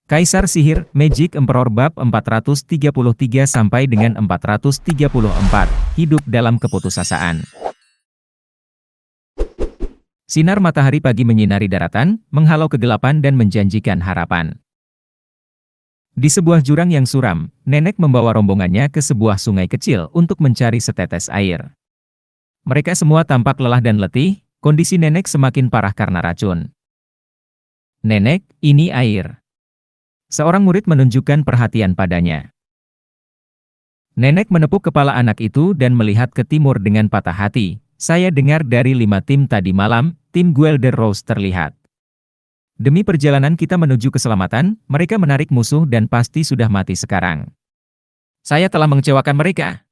Kaisar Sihir, Magic Emperor bab 433 sampai dengan 434, hidup dalam keputusasaan. Sinar matahari pagi menyinari daratan, menghalau kegelapan dan menjanjikan harapan. Di sebuah jurang yang suram, nenek membawa rombongannya ke sebuah sungai kecil untuk mencari setetes air. Mereka semua tampak lelah dan letih, kondisi nenek semakin parah karena racun. "Nenek, ini air." Seorang murid menunjukkan perhatian padanya. Nenek menepuk kepala anak itu dan melihat ke timur dengan patah hati. "Saya dengar dari 5 tim tadi malam, tim Guelder Rose terlihat. Demi perjalanan kita menuju keselamatan, mereka menarik musuh dan pasti sudah mati sekarang. Saya telah mengecewakan mereka."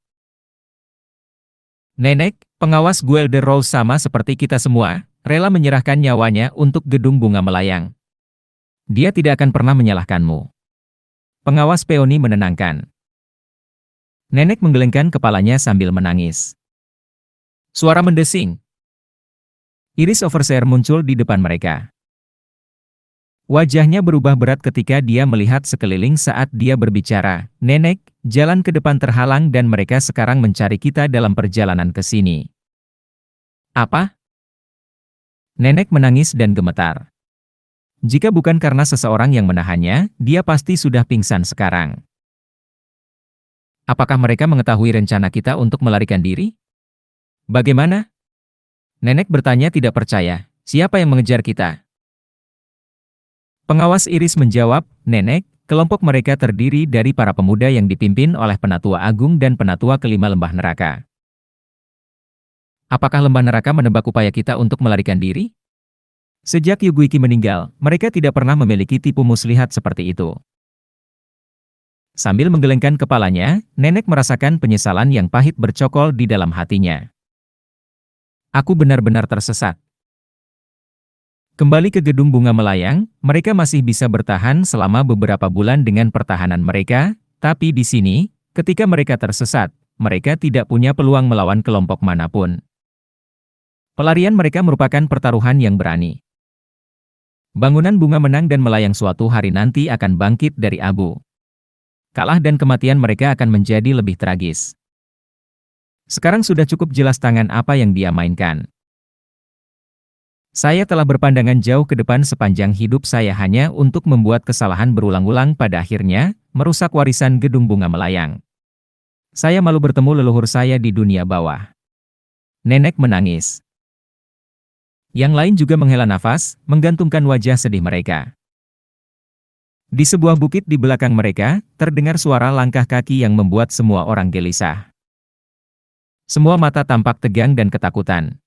"Nenek, pengawas Guelder Rose sama seperti kita semua, rela menyerahkan nyawanya untuk gedung bunga melayang. Dia tidak akan pernah menyalahkanmu." Pengawas Peony menenangkan. Nenek menggelengkan kepalanya sambil menangis. Suara mendesing. Iris Overseer muncul di depan mereka. Wajahnya berubah berat ketika dia melihat sekeliling saat dia berbicara. "Nenek, jalan ke depan terhalang dan mereka sekarang mencari kita dalam perjalanan ke sini." "Apa?" Nenek menangis dan gemetar. Jika bukan karena seseorang yang menahannya, dia pasti sudah pingsan sekarang. "Apakah mereka mengetahui rencana kita untuk melarikan diri? Bagaimana?" Nenek bertanya tidak percaya. "Siapa yang mengejar kita?" Pengawas Iris menjawab, "Nenek, kelompok mereka terdiri dari para pemuda yang dipimpin oleh Penatua Agung dan Penatua Kelima Lembah Neraka." "Apakah Lembah Neraka menebak upaya kita untuk melarikan diri?" "Sejak Yuguiki meninggal, mereka tidak pernah memiliki tipu muslihat seperti itu." Sambil menggelengkan kepalanya, nenek merasakan penyesalan yang pahit bercokol di dalam hatinya. "Aku benar-benar tersesat." Kembali ke gedung bunga melayang, mereka masih bisa bertahan selama beberapa bulan dengan pertahanan mereka, tapi di sini, ketika mereka tersesat, mereka tidak punya peluang melawan kelompok manapun. Pelarian mereka merupakan pertaruhan yang berani. Bangunan bunga menang dan melayang suatu hari nanti akan bangkit dari abu. Kalah dan kematian mereka akan menjadi lebih tragis. Sekarang sudah cukup jelas tangan apa yang dia mainkan. Saya telah berpandangan jauh ke depan sepanjang hidup saya hanya untuk membuat kesalahan berulang-ulang pada akhirnya, merusak warisan gedung bunga melayang. Saya malu bertemu leluhur saya di dunia bawah." Nenek menangis. Yang lain juga menghela nafas, menggantungkan wajah sedih mereka. Di sebuah bukit di belakang mereka, terdengar suara langkah kaki yang membuat semua orang gelisah. Semua mata tampak tegang dan ketakutan.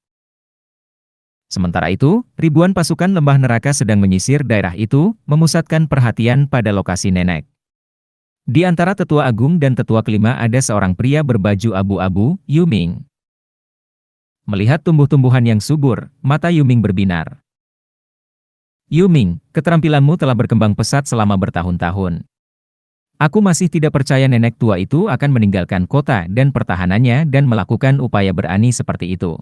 Sementara itu, ribuan pasukan lembah neraka sedang menyisir daerah itu, memusatkan perhatian pada lokasi nenek. Di antara tetua agung dan tetua kelima ada seorang pria berbaju abu-abu, Yuming. Melihat tumbuh-tumbuhan yang subur, mata Yuming berbinar. "Yuming, keterampilanmu telah berkembang pesat selama bertahun-tahun. Aku masih tidak percaya nenek tua itu akan meninggalkan kota dan pertahanannya dan melakukan upaya berani seperti itu.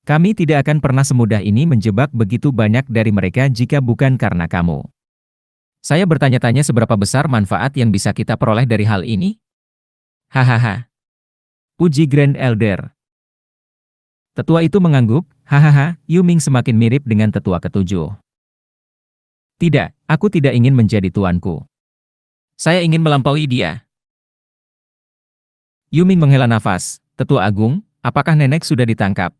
Kami tidak akan pernah semudah ini menjebak begitu banyak dari mereka jika bukan karena kamu. Saya bertanya-tanya seberapa besar manfaat yang bisa kita peroleh dari hal ini?" "Hahaha," puji Grand Elder. Tetua itu mengangguk, "Hahaha." Yuming semakin mirip dengan tetua ketujuh. "Tidak, aku tidak ingin menjadi tuanku. Saya ingin melampaui dia." Yuming menghela nafas. "Tetua Agung, apakah nenek sudah ditangkap?"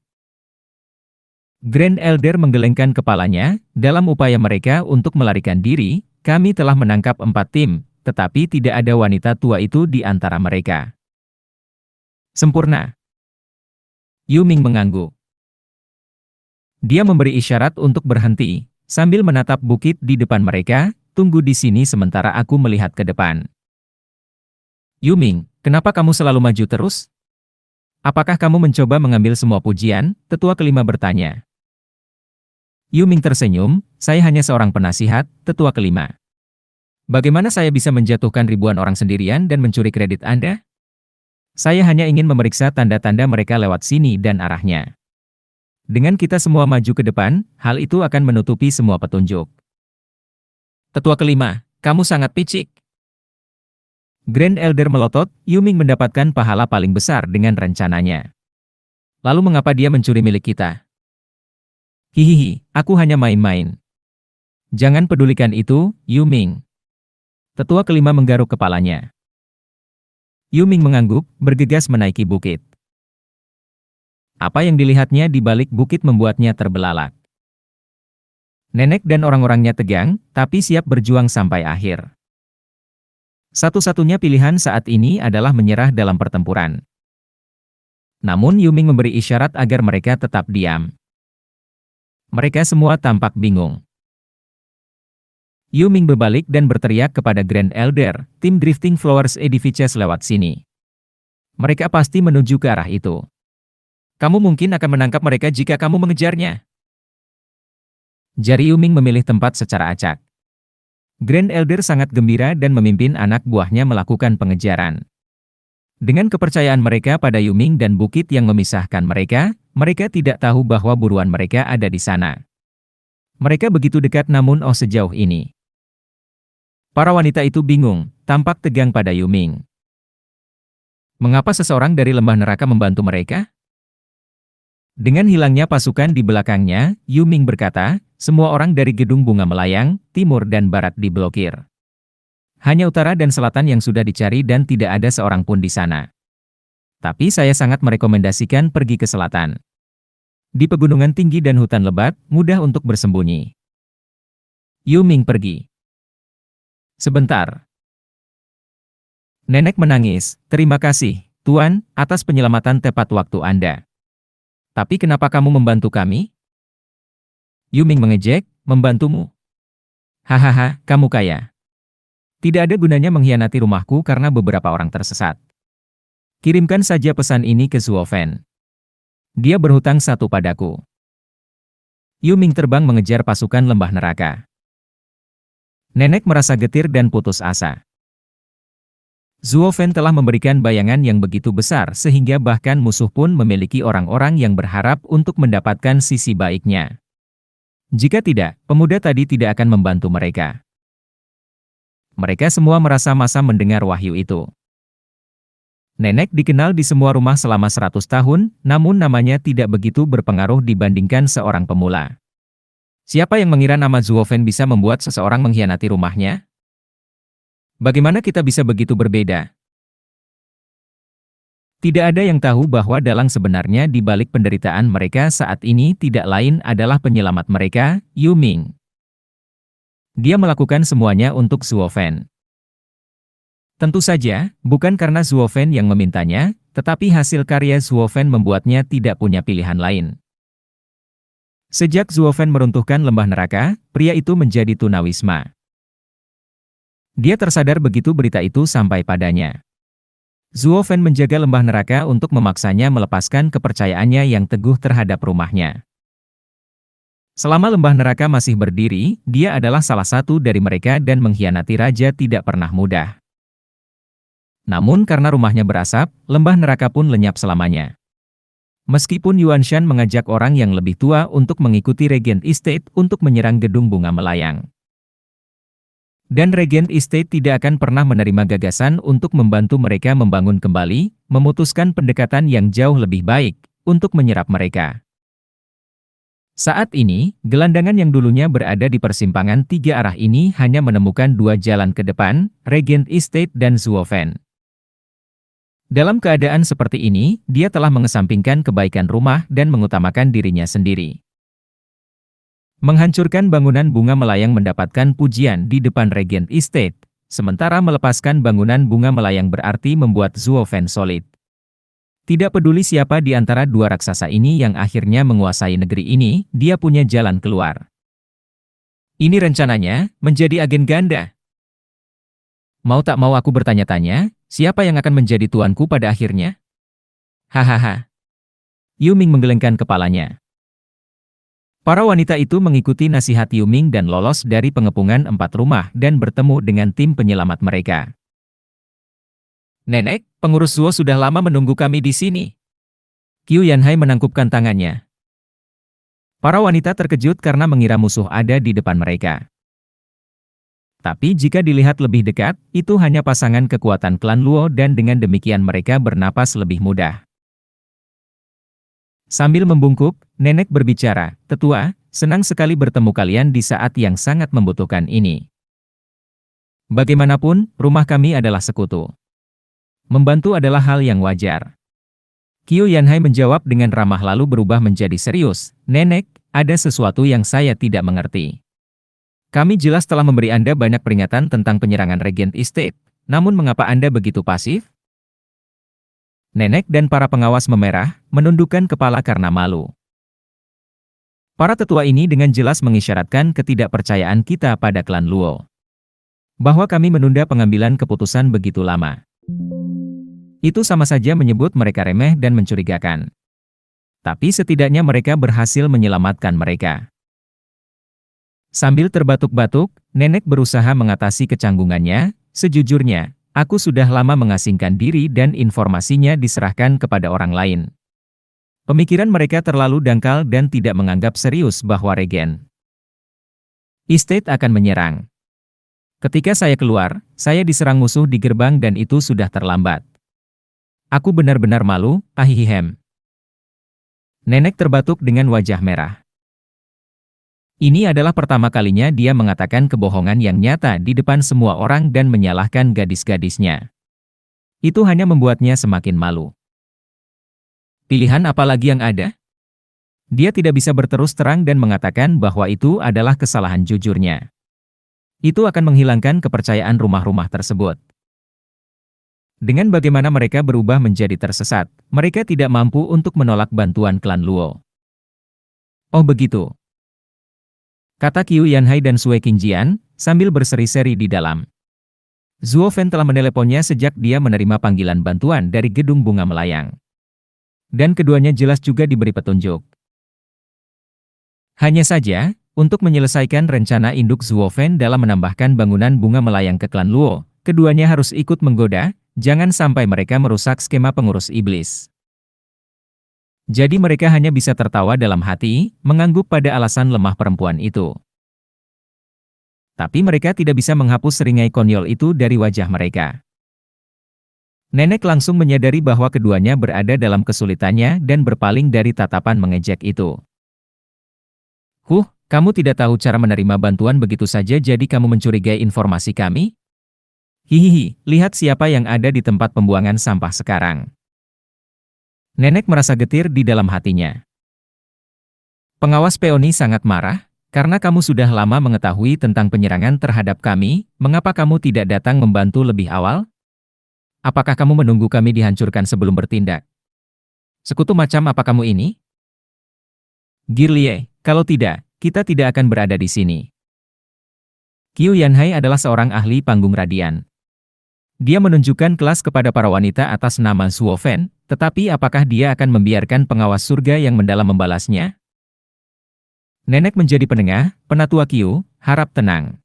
Grand Elder menggelengkan kepalanya. "Dalam upaya mereka untuk melarikan diri, kami telah menangkap 4 tim, tetapi tidak ada wanita tua itu di antara mereka." "Sempurna." Yuming mengangguk. Dia memberi isyarat untuk berhenti, sambil menatap bukit di depan mereka. "Tunggu di sini sementara aku melihat ke depan." "Yuming, kenapa kamu selalu maju terus? Apakah kamu mencoba mengambil semua pujian?" Tetua kelima bertanya. Yuming tersenyum, "Saya hanya seorang penasihat, tetua kelima. Bagaimana saya bisa menjatuhkan ribuan orang sendirian dan mencuri kredit Anda? Saya hanya ingin memeriksa tanda-tanda mereka lewat sini dan arahnya. Dengan kita semua maju ke depan, hal itu akan menutupi semua petunjuk." Tetua kelima, Kamu sangat picik. Grand Elder melotot, Yuming mendapatkan pahala paling besar dengan rencananya. Lalu mengapa dia mencuri milik kita? Hihihi, aku hanya main-main. Jangan pedulikan itu, Yuming. Tetua kelima menggaruk kepalanya. Yuming mengangguk, bergegas menaiki bukit. Apa yang dilihatnya di balik bukit membuatnya terbelalak. Nenek dan orang-orangnya tegang, tapi siap berjuang sampai akhir. Satu-satunya pilihan saat ini adalah menyerah dalam pertempuran. Namun Yuming memberi isyarat agar mereka tetap diam. Mereka semua tampak bingung. Yuming berbalik dan berteriak kepada Grand Elder, tim Drifting Flowers Edifices lewat sini. Mereka pasti menuju ke arah itu. Kamu mungkin akan menangkap mereka jika kamu mengejarnya. Jari Yuming memilih tempat secara acak. Grand Elder sangat gembira dan memimpin anak buahnya melakukan pengejaran. Dengan kepercayaan mereka pada Yuming dan bukit yang memisahkan mereka, mereka tidak tahu bahwa buruan mereka ada di sana. Mereka begitu dekat namun sejauh ini. Para wanita itu bingung, tampak tegang pada Yuming. Mengapa seseorang dari lembah neraka membantu mereka? Dengan hilangnya pasukan di belakangnya, Yuming berkata, semua orang dari gedung bunga melayang, timur dan barat diblokir. Hanya utara dan selatan yang sudah dicari dan tidak ada seorang pun di sana. Tapi saya sangat merekomendasikan pergi ke selatan. Di pegunungan tinggi dan hutan lebat, mudah untuk bersembunyi. Yuming pergi. Sebentar. Nenek menangis, terima kasih, Tuan, atas penyelamatan tepat waktu Anda. Tapi kenapa kamu membantu kami? Yuming mengejek, membantumu. Hahaha, kamu kaya. Tidak ada gunanya mengkhianati rumahku karena beberapa orang tersesat. Kirimkan saja pesan ini ke Zuofen. Dia berhutang satu padaku. Yuming terbang mengejar pasukan lembah neraka. Nenek merasa getir dan putus asa. Zuofen telah memberikan bayangan yang begitu besar sehingga bahkan musuh pun memiliki orang-orang yang berharap untuk mendapatkan sisi baiknya. Jika tidak, pemuda tadi tidak akan membantu mereka. Mereka semua merasa masam mendengar wahyu itu. Nenek dikenal di semua rumah selama 100 tahun, namun namanya tidak begitu berpengaruh dibandingkan seorang pemula. Siapa yang mengira nama Zuofen bisa membuat seseorang mengkhianati rumahnya? Bagaimana kita bisa begitu berbeda? Tidak ada yang tahu bahwa dalang sebenarnya di balik penderitaan mereka saat ini tidak lain adalah penyelamat mereka, Yuming. Dia melakukan semuanya untuk Zuofen. Tentu saja, bukan karena Zuofen yang memintanya, tetapi hasil karya Zuofen membuatnya tidak punya pilihan lain. Sejak Zuofen meruntuhkan lembah neraka, pria itu menjadi tunawisma. Dia tersadar begitu berita itu sampai padanya. Zuofen menjaga lembah neraka untuk memaksanya melepaskan kepercayaannya yang teguh terhadap rumahnya. Selama lembah neraka masih berdiri, dia adalah salah satu dari mereka dan mengkhianati raja tidak pernah mudah. Namun karena rumahnya berasap, lembah neraka pun lenyap selamanya. Meskipun Yuan Shan mengajak orang yang lebih tua untuk mengikuti Regent Estate untuk menyerang gedung bunga melayang. Dan Regent Estate tidak akan pernah menerima gagasan untuk membantu mereka membangun kembali, memutuskan pendekatan yang jauh lebih baik untuk menyerap mereka. Saat ini, gelandangan yang dulunya berada di persimpangan tiga arah ini hanya menemukan dua jalan ke depan, Regent Estate dan Zuofen. Dalam keadaan seperti ini, dia telah mengesampingkan kebaikan rumah dan mengutamakan dirinya sendiri. Menghancurkan bangunan bunga melayang mendapatkan pujian di depan Regent Estate, sementara melepaskan bangunan bunga melayang berarti membuat Zuofen solid. Tidak peduli siapa di antara dua raksasa ini yang akhirnya menguasai negeri ini, dia punya jalan keluar. Ini rencananya, menjadi agen ganda. Mau tak mau aku bertanya-tanya, siapa yang akan menjadi tuanku pada akhirnya? Hahaha. Yuming menggelengkan kepalanya. Para wanita itu mengikuti nasihat Yuming dan lolos dari pengepungan 4 rumah dan bertemu dengan tim penyelamat mereka. Nenek, pengurus Zuo sudah lama menunggu kami di sini. Qiu Yanhai menangkupkan tangannya. Para wanita terkejut karena mengira musuh ada di depan mereka. Tapi jika dilihat lebih dekat, itu hanya pasangan kekuatan klan Luo dan dengan demikian mereka bernapas lebih mudah. Sambil membungkuk, nenek berbicara, "Tetua, senang sekali bertemu kalian di saat yang sangat membutuhkan ini. Bagaimanapun, rumah kami adalah sekutu. Membantu adalah hal yang wajar." Qiu Yanhai menjawab dengan ramah lalu berubah menjadi serius, "Nenek, ada sesuatu yang saya tidak mengerti. Kami jelas telah memberi Anda banyak peringatan tentang penyerangan Regent Estate, namun mengapa Anda begitu pasif?" Nenek dan para pengawas memerah, menundukkan kepala karena malu. Para tetua ini dengan jelas mengisyaratkan ketidakpercayaan kita pada klan Luo. Bahwa kami menunda pengambilan keputusan begitu lama. Itu sama saja menyebut mereka remeh dan mencurigakan. Tapi setidaknya mereka berhasil menyelamatkan mereka. Sambil terbatuk-batuk, nenek berusaha mengatasi kecanggungannya. "Sejujurnya, aku sudah lama mengasingkan diri dan informasinya diserahkan kepada orang lain. Pemikiran mereka terlalu dangkal dan tidak menganggap serius bahwa Regent Estate akan menyerang. Ketika saya keluar, saya diserang musuh di gerbang dan itu sudah terlambat. Aku benar-benar malu, ahihihem." Nenek terbatuk dengan wajah merah. Ini adalah pertama kalinya dia mengatakan kebohongan yang nyata di depan semua orang dan menyalahkan gadis-gadisnya. Itu hanya membuatnya semakin malu. Pilihan apa lagi yang ada? Dia tidak bisa berterus terang dan mengatakan bahwa itu adalah kesalahan jujurnya. Itu akan menghilangkan kepercayaan rumah-rumah tersebut. Dengan bagaimana mereka berubah menjadi tersesat, mereka tidak mampu untuk menolak bantuan klan Luo. "Oh begitu," kata Qiu Yanhai dan Sue Qingjian, sambil berseri-seri di dalam. "Zuo Fen telah meneleponnya sejak dia menerima panggilan bantuan dari Gedung Bunga Melayang. Dan keduanya jelas juga diberi petunjuk. Hanya saja, untuk menyelesaikan rencana induk Zuo Fen dalam menambahkan bangunan bunga melayang ke klan Luo, keduanya harus ikut menggoda. Jangan sampai mereka merusak skema pengurus iblis." Jadi mereka hanya bisa tertawa dalam hati, mengangguk pada alasan lemah perempuan itu. Tapi mereka tidak bisa menghapus seringai konyol itu dari wajah mereka. Nenek langsung menyadari bahwa keduanya berada dalam kesulitannya dan berpaling dari tatapan mengejek itu. Kamu tidak tahu cara menerima bantuan begitu saja jadi kamu mencurigai informasi kami? Hihihi, lihat siapa yang ada di tempat pembuangan sampah sekarang." Nenek merasa getir di dalam hatinya. "Pengawas Peony sangat marah, karena kamu sudah lama mengetahui tentang penyerangan terhadap kami, mengapa kamu tidak datang membantu lebih awal? Apakah kamu menunggu kami dihancurkan sebelum bertindak? Sekutu macam apa kamu ini? Girlie, kalau tidak, kita tidak akan berada di sini." Qiu Yanhai adalah seorang ahli panggung radian. Dia menunjukkan kelas kepada para wanita atas nama Zuo Fen, tetapi apakah dia akan membiarkan pengawas surga yang mendalam membalasnya? Nenek menjadi penengah, "Penatua Qiu, harap tenang.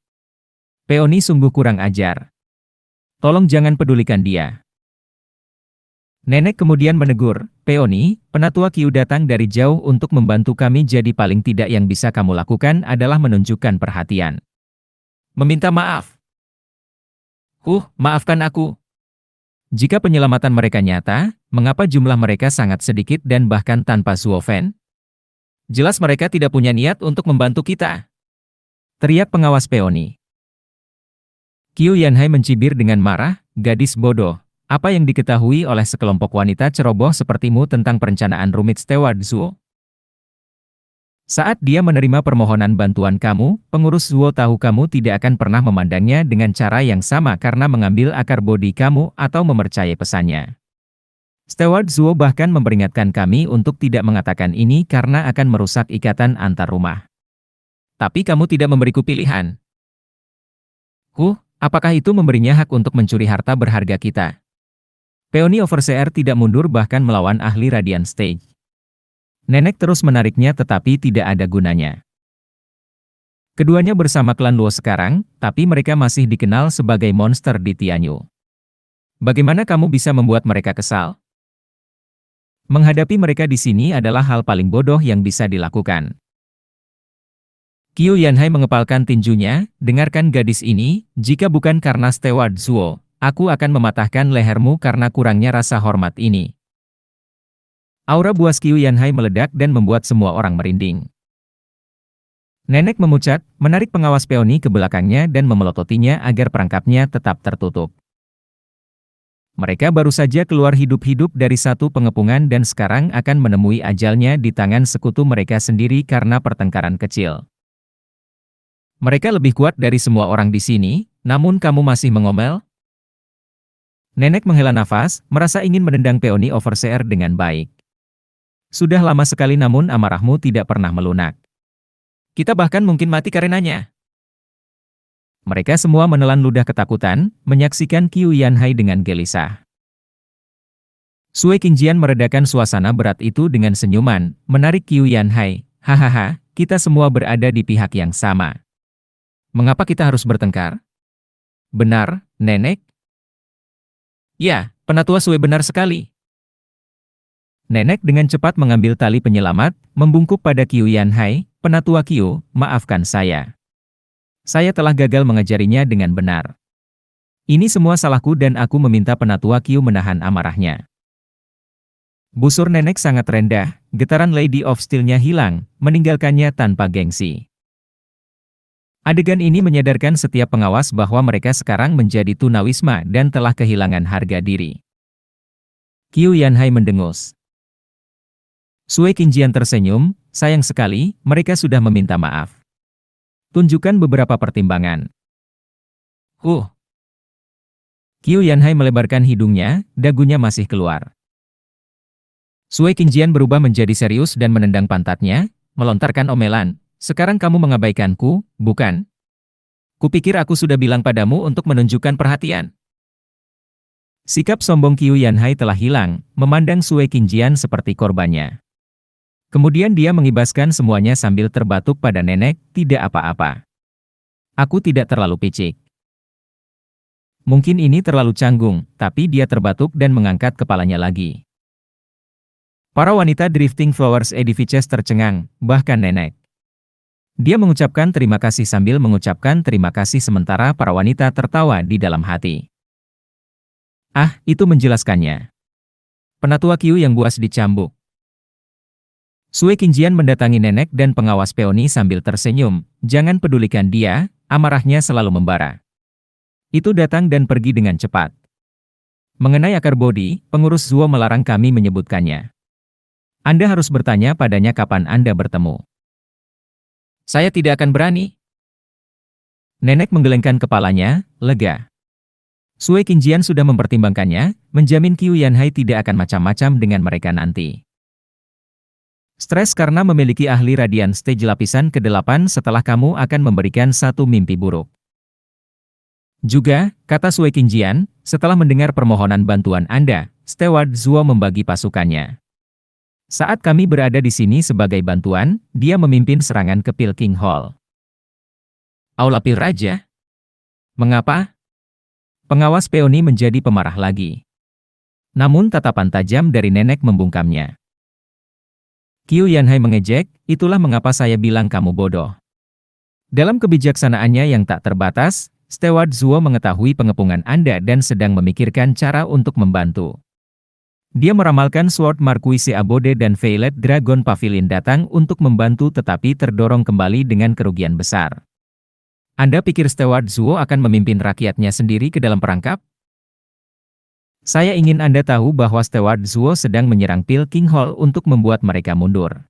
Peony sungguh kurang ajar. Tolong jangan pedulikan dia." Nenek kemudian menegur, "Peony, Penatua Qiu datang dari jauh untuk membantu kami jadi paling tidak yang bisa kamu lakukan adalah menunjukkan perhatian. Meminta maaf. Maafkan aku. Jika penyelamatan mereka nyata, mengapa jumlah mereka sangat sedikit dan bahkan tanpa Zuo Fen? Jelas mereka tidak punya niat untuk membantu kita," teriak pengawas Peony. Qiu Yanhai mencibir dengan marah, "Gadis bodoh, apa yang diketahui oleh sekelompok wanita ceroboh sepertimu tentang perencanaan rumit Steward Zuo? Saat dia menerima permohonan bantuan kamu, pengurus Zuo tahu kamu tidak akan pernah memandangnya dengan cara yang sama karena mengambil akar bodi kamu atau memercayai pesannya. Steward Zuo bahkan memperingatkan kami untuk tidak mengatakan ini karena akan merusak ikatan antar rumah. Tapi kamu tidak memberiku pilihan. Apakah itu memberinya hak untuk mencuri harta berharga kita?" Peony Overseer tidak mundur bahkan melawan ahli Radiant Stage. Nenek terus menariknya tetapi tidak ada gunanya. Keduanya bersama klan Luo sekarang, tapi mereka masih dikenal sebagai monster di Tianyu. Bagaimana kamu bisa membuat mereka kesal? Menghadapi mereka di sini adalah hal paling bodoh yang bisa dilakukan. Qiu Yanhai mengepalkan tinjunya, dengarkan gadis ini, jika bukan karena Steward Zuo, aku akan mematahkan lehermu karena kurangnya rasa hormat ini. Aura buas Qiu Yanhai meledak dan membuat semua orang merinding. Nenek memucat, menarik pengawas peoni ke belakangnya dan memelototinya agar perangkapnya tetap tertutup. Mereka baru saja keluar hidup-hidup dari satu pengepungan dan sekarang akan menemui ajalnya di tangan sekutu mereka sendiri karena pertengkaran kecil. Mereka lebih kuat dari semua orang di sini, namun kamu masih mengomel? Nenek menghela nafas, merasa ingin menendang peoni overseer dengan baik. Sudah lama sekali namun amarahmu tidak pernah melunak. Kita bahkan mungkin mati karenanya. Mereka semua menelan ludah ketakutan, menyaksikan Qiu Yanhai dengan gelisah. Sue Qingjian meredakan suasana berat itu dengan senyuman, menarik Qiu Yanhai. Hahaha, kita semua berada di pihak yang sama. Mengapa kita harus bertengkar? Benar, Nenek? Ya, Penatua Sue benar sekali. Nenek dengan cepat mengambil tali penyelamat, membungkuk pada Qiu Yanhai. Penatua Qiu, maafkan saya. Saya telah gagal mengajarinya dengan benar. Ini semua salahku dan aku meminta Penatua Qiu menahan amarahnya. Busur Nenek sangat rendah, getaran Lady of Steel-nya hilang, meninggalkannya tanpa gengsi. Adegan ini menyadarkan setiap pengawas bahwa mereka sekarang menjadi tunawisma dan telah kehilangan harga diri. Qiu Yanhai mendengus. Sue Qingjian tersenyum, sayang sekali, mereka sudah meminta maaf. Tunjukkan beberapa pertimbangan. Qiu Yanhai melebarkan hidungnya, dagunya masih keluar. Sue Qingjian berubah menjadi serius dan menendang pantatnya, melontarkan omelan. Sekarang kamu mengabaikanku, bukan? Kupikir aku sudah bilang padamu untuk menunjukkan perhatian. Sikap sombong Qiu Yanhai telah hilang, memandang Sue Qingjian seperti korbannya. Kemudian dia mengibaskan semuanya sambil terbatuk pada nenek, tidak apa-apa. Aku tidak terlalu picik. Mungkin ini terlalu canggung, tapi dia terbatuk dan mengangkat kepalanya lagi. Para wanita Drifting Flowers Edifices tercengang, bahkan nenek. Dia mengucapkan terima kasih sambil mengucapkan terima kasih sementara para wanita tertawa di dalam hati. Ah, itu menjelaskannya. Penatua Qiu yang buas dicambuk. Sue Qingjian mendatangi nenek dan pengawas peoni sambil tersenyum, jangan pedulikan dia, amarahnya selalu membara. Itu datang dan pergi dengan cepat. Mengenai akar bodi, pengurus Zuo melarang kami menyebutkannya. Anda harus bertanya padanya kapan Anda bertemu. Saya tidak akan berani. Nenek menggelengkan kepalanya, lega. Sue Qingjian sudah mempertimbangkannya, menjamin Qiu Yanhai tidak akan macam-macam dengan mereka nanti. Stres karena memiliki ahli radian stage lapisan ke-8 setelah kamu akan memberikan satu mimpi buruk. Juga, kata Sue Qingjian, setelah mendengar permohonan bantuan Anda, Steward Zuo membagi pasukannya. Saat kami berada di sini sebagai bantuan, dia memimpin serangan ke Pilking Hall. Aula Pil Raja? Mengapa? Pengawas peoni menjadi pemarah lagi. Namun tatapan tajam dari nenek membungkamnya. Qiu Yanhai mengejek, itulah mengapa saya bilang kamu bodoh. Dalam kebijaksanaannya yang tak terbatas, Steward Zuo mengetahui pengepungan Anda dan sedang memikirkan cara untuk membantu. Dia meramalkan Sword Marquise Abode dan Violet Dragon Pavilion datang untuk membantu tetapi terdorong kembali dengan kerugian besar. Anda pikir Steward Zuo akan memimpin rakyatnya sendiri ke dalam perangkap? Saya ingin Anda tahu bahwa Steward Zuo sedang menyerang Pilking Hall untuk membuat mereka mundur.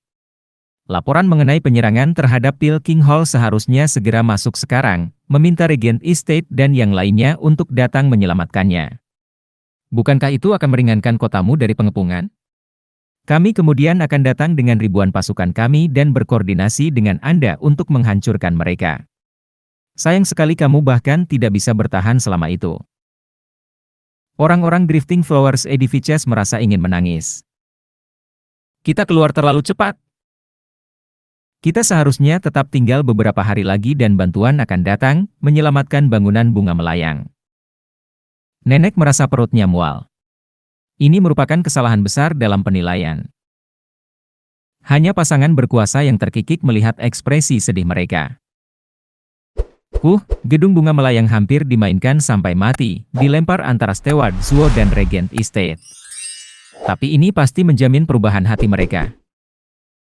Laporan mengenai penyerangan terhadap Pilking Hall seharusnya segera masuk sekarang, meminta Regent Estate dan yang lainnya untuk datang menyelamatkannya. Bukankah itu akan meringankan kotamu dari pengepungan? Kami kemudian akan datang dengan ribuan pasukan kami dan berkoordinasi dengan Anda untuk menghancurkan mereka. Sayang sekali kamu bahkan tidak bisa bertahan selama itu. Orang-orang Drifting Flowers Edifices merasa ingin menangis. Kita keluar terlalu cepat. Kita seharusnya tetap tinggal beberapa hari lagi dan bantuan akan datang, menyelamatkan bangunan bunga melayang. Nenek merasa perutnya mual. Ini merupakan kesalahan besar dalam penilaian. Hanya pasangan berkuasa yang terkikik melihat ekspresi sedih mereka. Gedung bunga melayang hampir dimainkan sampai mati, dilempar antara steward Zuo dan Regent Estate. Tapi ini pasti menjamin perubahan hati mereka.